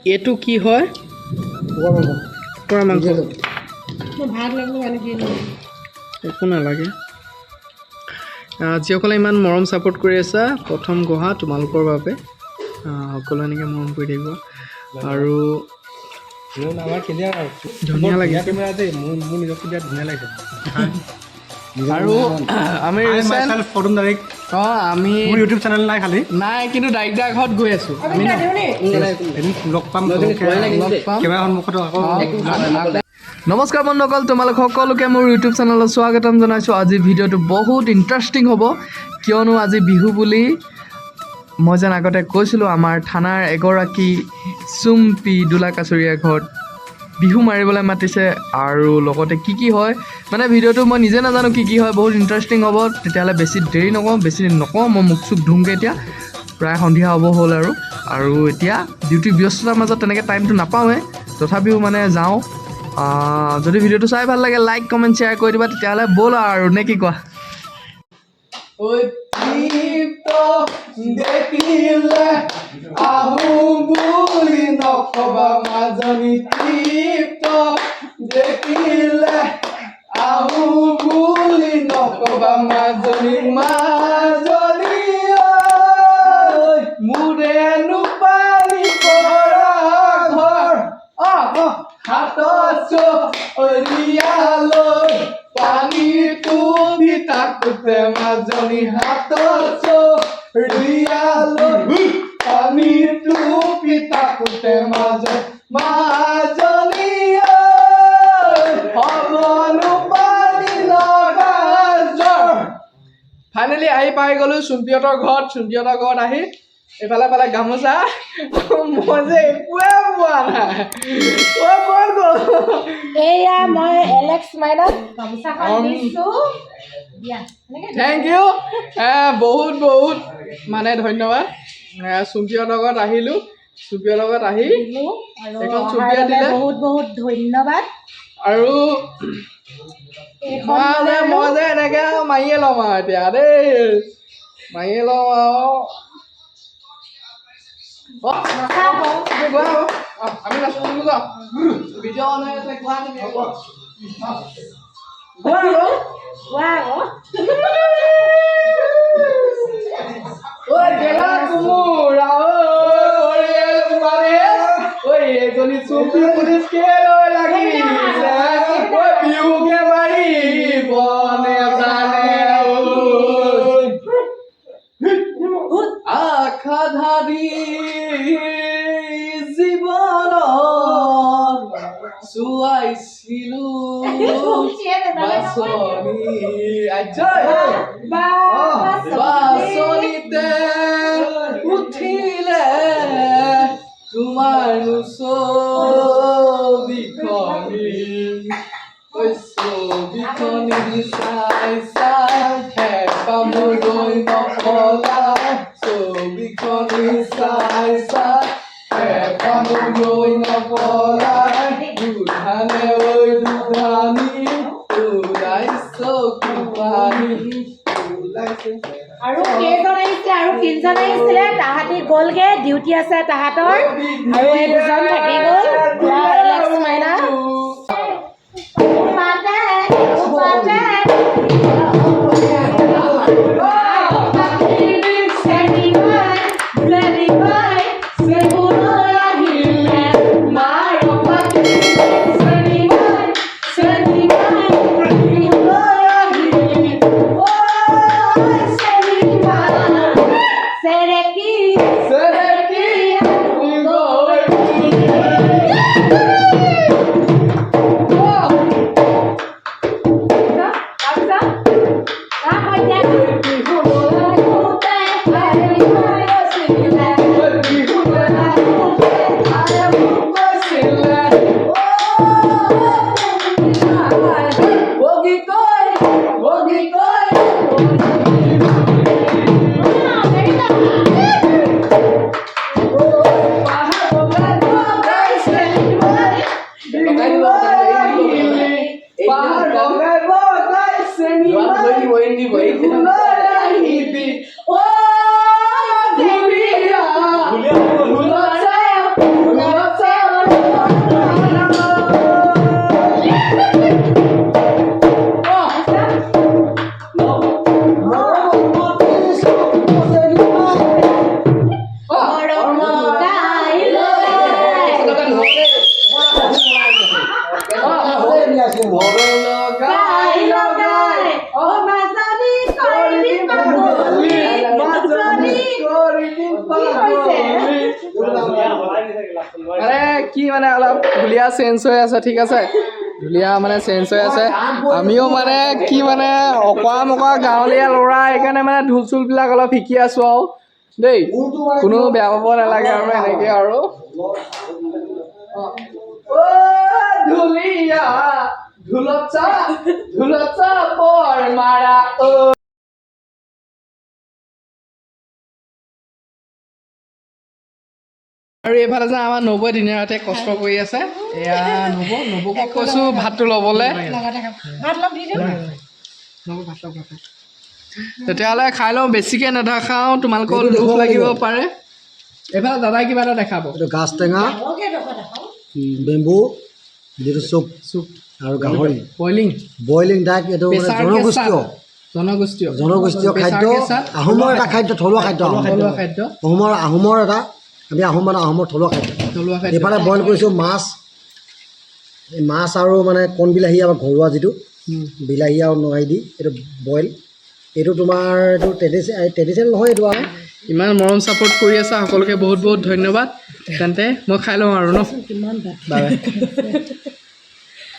এইটো কি হয় কুকুৰা মাংস একো নালাগে যিসকলে ইমান মৰম ছাপোৰ্ট কৰি আছা প্ৰথম গহা তোমালোকৰ বাবে সকলো এনেকৈ মৰম কৰি থাকিব আৰু ধুনীয়া লাগিছে আৰু আমি আমি ইউটিউব চেনেল নাই খালি নাই কিন্তু ডাইৰেক্ট ঘৰত গৈ আছোঁ লগ পাম সন্মুখতো আকৌ নমস্কাৰ বন্ধুসকল তোমালোক সকলোকে মোৰ ইউটিউব চেনেলত স্বাগতম জনাইছোঁ আজি ভিডিঅ'টো বহুত ইণ্টাৰেষ্টিং হ'ব কিয়নো আজি বিহু বুলি মই যেন আগতে কৈছিলোঁ আমাৰ থানাৰ এগৰাকী চুম্পী দোলা কাছৰীয়া ঘৰত বিহু মাৰিবলৈ মাতিছে আৰু লগতে কি হয় মানে ভিডিঅ'টো মই নিজে নাজানো কি হয় বহুত ইণ্টাৰেষ্টিং হ'ব তেতিয়াহ'লে বেছি দেৰি নকওঁ মই মুখ চুখ ধুমগৈ এতিয়া প্ৰায় সন্ধিয়া হ'ব হ'ল আৰু এতিয়া ডিউটি ব্যস্ততাৰ মাজত তেনেকৈ টাইমটো নাপাওঁৱে তথাপিও মানে যাওঁ যদি ভিডিঅ'টো চাই ভাল লাগে লাইক কমেণ্ট শ্বেয়াৰ কৰি দিবা তেতিয়াহ'লে ব'ল আৰু নে কি কোৱা দেখিলে আহো বুলি নকবা মাজনী তৃপ্ত দেখিলে আহো বুলি নকবা মাজনী মোৰে নুপালি পৰা ঘৰ হাতত চৰিয়ালৈ পানীটো থাকোঁতে মাজনী হাতত চৰিয়ালৈ পানীটো থাকোঁতে মাজনী হ'বনো পানী লগা জ্বৰ ফাইনেলি আহি পাই গ'লোঁ চুম্পিহঁতৰ ঘৰত আহি এইফালে গামোচা মই যে একোৱে পোৱা নাই এয়া মই এলেক্স মাইনাক গামোচাখন দিছোঁ থেংক ইউ বহুত মানে ধন্যবাদ চুম্পিহঁতৰ ঘৰত আহিলোঁ চুম্পিহঁতৰ লগত আহি এখন চুম্পিয়া দিলে বহুত ধন্যবাদ আৰু মই যে এনেকৈ মাৰিয়ে ল'ম আৰু এতিয়া দেই মাৰিয়ে ল'ম আৰু আমি নাচোঁ ভিডিঅ' বনাই আছে কোৱা তুমি ঐ গেলা কোমোৰা এজনী চুম্পি পুলিচ কেলৈ লাগিছে ঐ বিহুকে মাৰিব নেজানে আশা ধাৰি জীৱনত চুৱাইছিলোঁ বাছনিতে উঠিলে তোমাৰ ছবিখনি চাই হেঁপা মোৰ ৰৈ নপলাই ছবিখনি চাই হেঁপা মোৰ ৰৈ নপলাই দুধানে ঐ দুধানি ওলাই চকু পানী আৰু কেইজন আহিছিলে আৰু তিনিজন আহিছিলে তাহাঁতি গ'লগে ডিউটি আছে তাহাঁতৰ আৰু এই দুজন থাকি গ'ল এলেক্স মাইনা মানে কি মানে অলপ ঢুলীয়া চেঞ্জ হৈ আছে ঠিক আছে ঢুলীয়া মানে চেঞ্জ হৈ আছে আমিও মানে কি মানে অকৰা মকৰা গাঁৱলীয়া ল'ৰা সেইকাৰণে মানে ঢোল চোলবিলাক অলপ শিকি আছোঁ আৰু দেই কোনো বেয়া পাব নালাগে আৰু এনেকৈ আৰু ঢুলীয়া ঢোলত চাপৰ মাৰা আৰু এইফালে যে আমাৰ নবৌৱে দিনে ৰাতিয়ে কষ্ট কৰি আছে এয়া নবৌক কৈছোঁ ভাতটো ল'বলৈ তেতিয়াহ'লে খাই লওঁ বেছিকৈ নেদেখাওঁ তোমালোকৰ লোভ লাগিব পাৰে এইফালে দাদাই কিবা এটা দেখাব এইটো গাজ টেঙা বেম্বু যিটো চুপ আৰু গাহৰি বইলিং ডাক এইটো মানে জনগোষ্ঠীয় খাদ্য আহোমৰ এটা খাদ্য থলুৱা খাদ্য আহোমৰ এটা আমি আহোমৰ থলুৱা খাদ্য এইফালে বইল কৰিছোঁ মাছ আৰু মানে কণ বিলাহী আমাৰ ঘৰুৱা যিটো বিলাহী আৰু নৰহি দি এইটো বইল এইটো তোমাৰ এইটো ট্ৰেডিশ্যনেল নহয় এইটো আৰু ইমান মৰম ছাপোৰ্ট কৰি আছা সকলোকে বহুত বহুত ধন্যবাদ তেন্তে মই খাই লওঁ আৰু ন